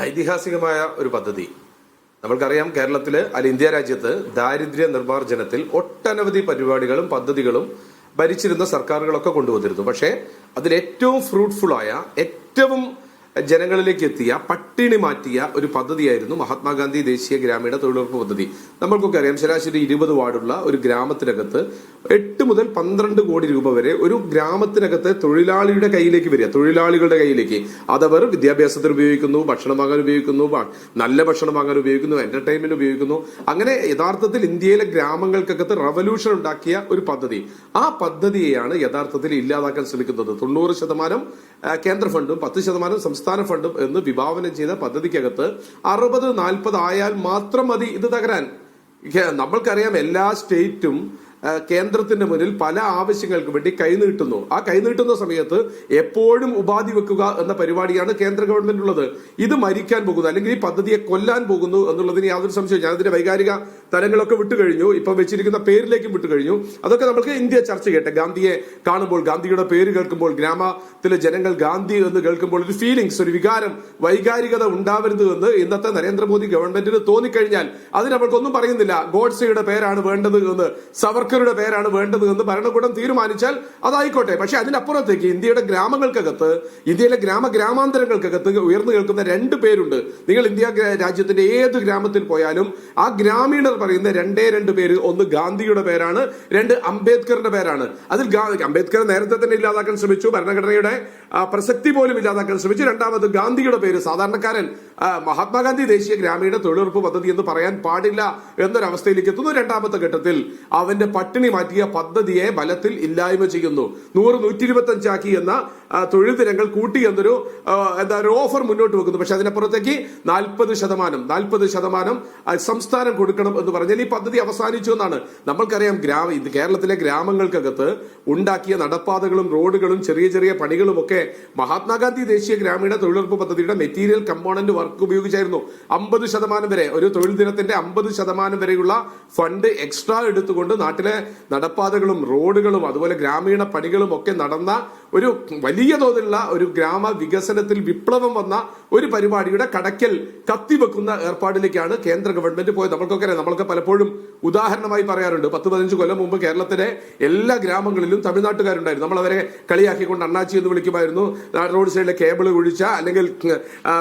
ഐതിഹാസികമായ ഒരു പദ്ധതി. നമ്മൾക്കറിയാം, കേരളത്തില് ഇന്ത്യ രാജ്യത്ത് ദാരിദ്ര്യ നിർമ്മാർജ്ജനത്തിൽ ഒട്ടനവധി പരിപാടികളും പദ്ധതികളും ഭരിച്ചിരുന്ന സർക്കാരുകളൊക്കെ കൊണ്ടുവന്നിരുന്നു. പക്ഷേ അതിൽ ഏറ്റവും ഫ്രൂട്ട്ഫുള്ളായ, ഏറ്റവും ജനങ്ങളിലേക്ക് എത്തിയ, പട്ടിണി മാറ്റിയ ഒരു പദ്ധതിയായിരുന്നു മഹാത്മാഗാന്ധി ദേശീയ ഗ്രാമീണ തൊഴിലുറപ്പ് പദ്ധതി. നമ്മൾക്കൊക്കെ അറിയാം, ശരാശരി 20 വാർഡുള്ള ഒരു ഗ്രാമത്തിനകത്ത് 8 മുതൽ 12 കോടി രൂപ വരെ ഒരു ഗ്രാമത്തിനകത്ത് തൊഴിലാളിയുടെ കയ്യിലേക്ക് വരിക, തൊഴിലാളികളുടെ കയ്യിലേക്ക്. അതവർ വിദ്യാഭ്യാസത്തിന് ഉപയോഗിക്കുന്നു, ഭക്ഷണം വാങ്ങാൻ ഉപയോഗിക്കുന്നു, നല്ല ഭക്ഷണം വാങ്ങാൻ ഉപയോഗിക്കുന്നു, എന്റർടൈൻമെന്റ് ഉപയോഗിക്കുന്നു. അങ്ങനെ യഥാർത്ഥത്തിൽ ഇന്ത്യയിലെ ഗ്രാമങ്ങൾക്കകത്ത് റവല്യൂഷൻ ഉണ്ടാക്കിയ ഒരു പദ്ധതി. ആ പദ്ധതിയെയാണ് യഥാർത്ഥത്തിൽ ഇല്ലാതാക്കാൻ ശ്രമിക്കുന്നത്. 90% കേന്ദ്ര ഫണ്ടും 10% സംസ്ഥാന ഫണ്ടും എന്ന് വിഭാവനം ചെയ്ത പദ്ധതിക്കകത്ത് 60-40 ആയാൽ മാത്രം മതി ഇത് തകരാൻ. നമ്മൾക്കറിയാം, എല്ലാ സ്റ്റേറ്റും കേന്ദ്രത്തിന്റെ മുന്നിൽ പല ആവശ്യങ്ങൾക്ക് വേണ്ടി കൈനീട്ടുന്നു. ആ കൈനീട്ടുന്ന സമയത്ത് എപ്പോഴും ഉപാധി വെക്കുക എന്ന പരിപാടിയാണ് കേന്ദ്ര ഗവൺമെന്റ് ഉള്ളത്. ഇത് മരിക്കാൻ പോകുന്നു, അല്ലെങ്കിൽ ഈ പദ്ധതിയെ കൊല്ലാൻ പോകുന്നു എന്നുള്ളതിന് യാതൊരു സംശയവും. ഞാനതിന്റെ വൈകാരിക തലങ്ങളൊക്കെ വിട്ടുകഴിഞ്ഞു, ഇപ്പൊ വെച്ചിരിക്കുന്ന പേരിലേക്കും വിട്ടുകഴിഞ്ഞു. അതൊക്കെ നമുക്ക് ഇന്ത്യ ചർച്ച ചെയ്യട്ടെ. ഗാന്ധിയെ കാണുമ്പോൾ, ഗാന്ധിയുടെ പേര് കേൾക്കുമ്പോൾ, ഗ്രാമത്തിലെ ജനങ്ങൾ ഗാന്ധി എന്ന് കേൾക്കുമ്പോൾ ഒരു ഫീലിംഗ്സ്, ഒരു വികാരം, വൈകാരികത ഉണ്ടാവരുത് എന്ന് ഇന്നത്തെ നരേന്ദ്രമോദി ഗവൺമെന്റിന് തോന്നിക്കഴിഞ്ഞാൽ അതിന് നമ്മൾക്കൊന്നും പറയുന്നില്ല. ഗോഡ്സെയുടെ പേരാണ് വേണ്ടത് എന്ന്, സവർക്കറുടെ പേരാണ് വേണ്ടത് എന്ന് ഭരണകൂടം തീരുമാനിച്ചാൽ അതായിക്കോട്ടെ. പക്ഷെ അതിനപ്പുറത്തേക്ക് ഇന്ത്യയുടെ ഗ്രാമങ്ങൾക്കകത്ത്, ഇന്ത്യയിലെ ഗ്രാമാന്തരങ്ങൾക്കകത്ത് ഉയർന്നു കേൾക്കുന്ന 2 പേരുണ്ട്. നിങ്ങൾ ഇന്ത്യ രാജ്യത്തിന്റെ ഏത് ഗ്രാമത്തിൽ പോയാലും ആ ഗ്രാമീണർ പറയുന്ന 2 പേര്. ഒന്ന് ഗാന്ധിയുടെ പേരാണ്, 2 അംബേദ്കറിന്റെ പേരാണ്. അതിൽ അംബേദ്കർ നേരത്തെ തന്നെ ഇല്ലാതാക്കാൻ ശ്രമിച്ചു, ഭരണഘടനയുടെ പ്രസക്തി പോലും ഇല്ലാതാക്കാൻ ശ്രമിച്ചു. രണ്ടാമത് ഗാന്ധിയുടെ പേര്. സാധാരണക്കാരൻ മഹാത്മാഗാന്ധി ദേശീയ ഗ്രാമീണ തൊഴിലുറപ്പ് പദ്ധതി എന്ന് പറയാൻ പാടില്ല എന്നൊരവസ്ഥയിലേക്ക് എത്തുന്നു. രണ്ടാമത്തെ ഘട്ടത്തിൽ അവന്റെ പട്ടിണി മാറ്റിയ പദ്ധതിയെ ബലത്തിൽ ഇല്ലായ്മ ചെയ്യുന്നു. 100-125 ആക്കി എന്ന തൊഴിൽ ദിനങ്ങൾ കൂട്ടി എന്നൊരു ഓഫർ മുന്നോട്ട് വെക്കുന്നു. പക്ഷെ അതിനപ്പുറത്തേക്ക് 40% സംസ്ഥാനം കൊടുക്കണം എന്ന് പറഞ്ഞാൽ ഈ പദ്ധതി അവസാനിച്ചു എന്നാണ്. നമ്മൾക്കറിയാം, കേരളത്തിലെ ഗ്രാമങ്ങൾക്കകത്ത് ഉണ്ടാക്കിയ നടപ്പാതകളും റോഡുകളും ചെറിയ ചെറിയ പണികളും ഒക്കെ മഹാത്മാഗാന്ധി ദേശീയ ഗ്രാമീണ തൊഴിലുറപ്പ് പദ്ധതിയുടെ മെറ്റീരിയൽ കമ്പോണന്റ് വർക്ക് ഉപയോഗിച്ചായിരുന്നു. 50% വരെ, ഒരു തൊഴിൽ ദിനത്തിന്റെ 50% വരെയുള്ള ഫണ്ട് എക്സ്ട്രാ എടുത്തുകൊണ്ട് നാട്ടിലെ നടപ്പാതകളും റോഡുകളും അതുപോലെ ഗ്രാമീണ പണികളും ഒക്കെ നടന്ന ഒരു വലിയ തോതിലുള്ള ഒരു ഗ്രാമ വികസനത്തിൽ വിപ്ലവം വന്ന ഒരു പരിപാടിയുടെ കടക്കൽ കത്തിവെക്കുന്ന ഏർപ്പാടിലേക്കാണ് കേന്ദ്ര ഗവൺമെന്റ് പോയത്. നമ്മൾക്ക് പലപ്പോഴും ഉദാഹരണമായി പറയാറുണ്ട്, 10-15 കൊല്ലം മുമ്പ് കേരളത്തിലെ എല്ലാ ഗ്രാമങ്ങളിലും തമിഴ്നാട്ടുകാരുണ്ടായിരുന്നു. നമ്മൾ അവരെ കളിയാക്കിക്കൊണ്ട് അണ്ണാച്ചി എന്ന് വിളിക്കുമായിരുന്നു. റോഡ് സൈഡിലെ കേബിൾ ഒഴിച്ച, അല്ലെങ്കിൽ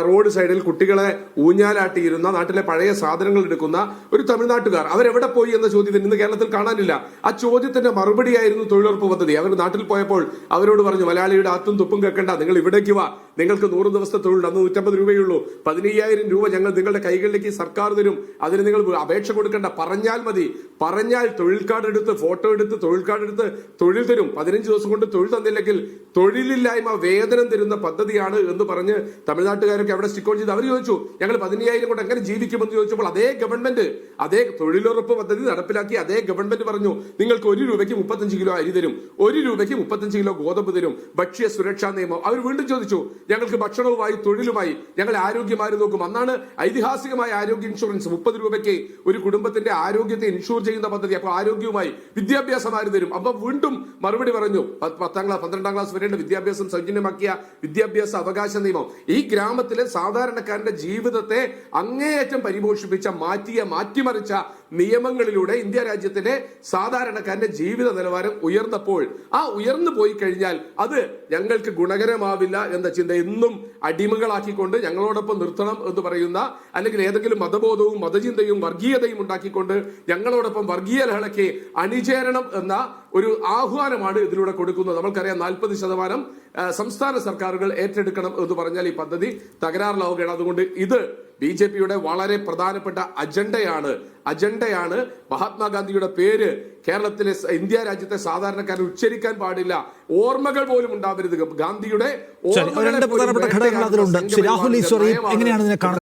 റോഡ് സൈഡിൽ കുട്ടികളെ ഊഞ്ഞാലാട്ടിയിരുന്ന, നാട്ടിലെ പഴയ സാധനങ്ങൾ എടുക്കുന്ന ഒരു തമിഴ്നാട്ടുകാർ. അവരെവിടെ പോയി എന്ന ചോദ്യത്തിന് ഇന്ന് കേരളത്തിൽ കാണാനില്ല. ആ ചോദ്യത്തിന്റെ മറുപടിയായിരുന്നു തൊഴിലുറപ്പ് പദ്ധതി. അവർ നാട്ടിൽ പോയപ്പോൾ അവരോട് പറഞ്ഞു, മലയാളിയുടെ ആത്തും തുപ്പും കേൾക്കണ്ട, നിങ്ങൾ ഇവിടേക്ക് വാ, നിങ്ങൾക്ക് 100 ദിവസത്തെ തൊഴിൽ, അന്ന് 150 രൂപയുള്ളൂ, 15,000 രൂപ ഞങ്ങൾ നിങ്ങളുടെ കൈകളിലേക്ക് സർക്കാർ തരും, അതിന് നിങ്ങൾ അപേക്ഷ കൊടുക്കണ്ട, പറഞ്ഞാൽ മതി, പറഞ്ഞാൽ തൊഴിൽ കാർഡ് എടുത്ത്, ഫോട്ടോ എടുത്ത്, തൊഴിൽ കാർഡ് എടുത്ത് തൊഴിൽ തരും, 15 ദിവസം കൊണ്ട് തൊഴിൽ തന്നില്ലെങ്കിൽ തൊഴിലില്ലായ്മ വേതനം തരുന്ന പദ്ധതിയാണ് എന്ന് പറഞ്ഞ് തമിഴ്നാട്ടുകാരൊക്കെ അവിടെ സ്റ്റിക്ക് ഓൺ ചെയ്ത് അവർ ചോദിച്ചു, ഞങ്ങൾ 15,000 കൊണ്ട് എങ്ങനെ ജീവിക്കുമെന്ന് ചോദിച്ചപ്പോൾ അതേ ഗവൺമെന്റ്, അതേ തൊഴിലുറപ്പ് പദ്ധതി നടപ്പിലാക്കി അതേ ഗവൺമെന്റ് പറഞ്ഞു, നിങ്ങൾക്ക് 1 രൂപയ്ക്ക് 35 കിലോ അരി തരും, 1 രൂപയ്ക്ക് 35 കിലോ ഗോതമ്പ് തരും, ഭക്ഷ്യ സുരക്ഷാ നിയമം. അവർ വീണ്ടും ചോദിച്ചു, ഞങ്ങൾക്ക് ഭക്ഷണവുമായി തൊഴിലുമായി ഞങ്ങൾ ആരോഗ്യമാര് നോക്കും. അന്നാണ് ഐതിഹാസികമായ ആരോഗ്യ ഇൻഷുറൻസ്. 30 രൂപയ്ക്ക് ഒരു കുടുംബത്തിന്റെ ആരോഗ്യത്തെ ഇൻഷൂർ ചെയ്യുന്ന പദ്ധതി. അപ്പോൾ ആരോഗ്യവുമായി വിദ്യാഭ്യാസം ആര് തരും? അപ്പൊ വീണ്ടും മറുപടി പറഞ്ഞു, 12ാം ക്ലാസ് വരെയുള്ള വിദ്യാഭ്യാസം സൗജന്യമാക്കിയ വിദ്യാഭ്യാസ അവകാശ നിയമം. ഈ ഗ്രാമത്തിലെ സാധാരണക്കാരന്റെ ജീവിതത്തെ അങ്ങേയറ്റം പരിപോഷിപ്പിച്ച, മാറ്റിമറിച്ച നിയമങ്ങളിലൂടെ ഇന്ത്യ രാജ്യത്തിലെ സാധാരണക്കാരന്റെ ജീവിത നിലവാരം ഉയർന്നപ്പോൾ, ആ ഉയർന്നു പോയി കഴിഞ്ഞാൽ അത് ഞങ്ങൾക്ക് ഗുണകരമാവില്ല എന്ന ചിന്ത എന്നും അടിമകളാക്കിക്കൊണ്ട് ഞങ്ങളോടൊപ്പം നിർത്തണം എന്ന് പറയുന്ന, അല്ലെങ്കിൽ ഏതെങ്കിലും മതബോധവും മതചിന്തയും വർഗീയതയും ഉണ്ടാക്കിക്കൊണ്ട് ഞങ്ങളോടൊപ്പം വർഗീയ ലഹളയ്ക്ക് അണിചേരണം എന്ന ഒരു ആഹ്വാനമാണ് ഇതിലൂടെ കൊടുക്കുന്നത്. നമ്മൾക്കറിയാം, 40% സംസ്ഥാന സർക്കാരുകൾ ഏറ്റെടുക്കണം എന്ന് പറഞ്ഞാൽ ഈ പദ്ധതി തകരാറിലാവുകയാണ്. അതുകൊണ്ട് ഇത് BJPയുടെ വളരെ പ്രധാനപ്പെട്ട അജണ്ടയാണ്. മഹാത്മാഗാന്ധിയുടെ പേര് കേരളത്തിലെ, ഇന്ത്യ രാജ്യത്തെ സാധാരണക്കാരൻ ഉച്ചരിക്കാൻ പാടില്ല, ഓർമ്മകൾ പോലും ഉണ്ടാവരുത്. ഗാന്ധിയുടെ പ്രധാനപ്പെട്ട ഘടകങ്ങൾ അതിലുണ്ട്. രാഹുൽ ഈശ്വർ എങ്ങനെയാണ് ഇതിനെ കാണുന്നത്?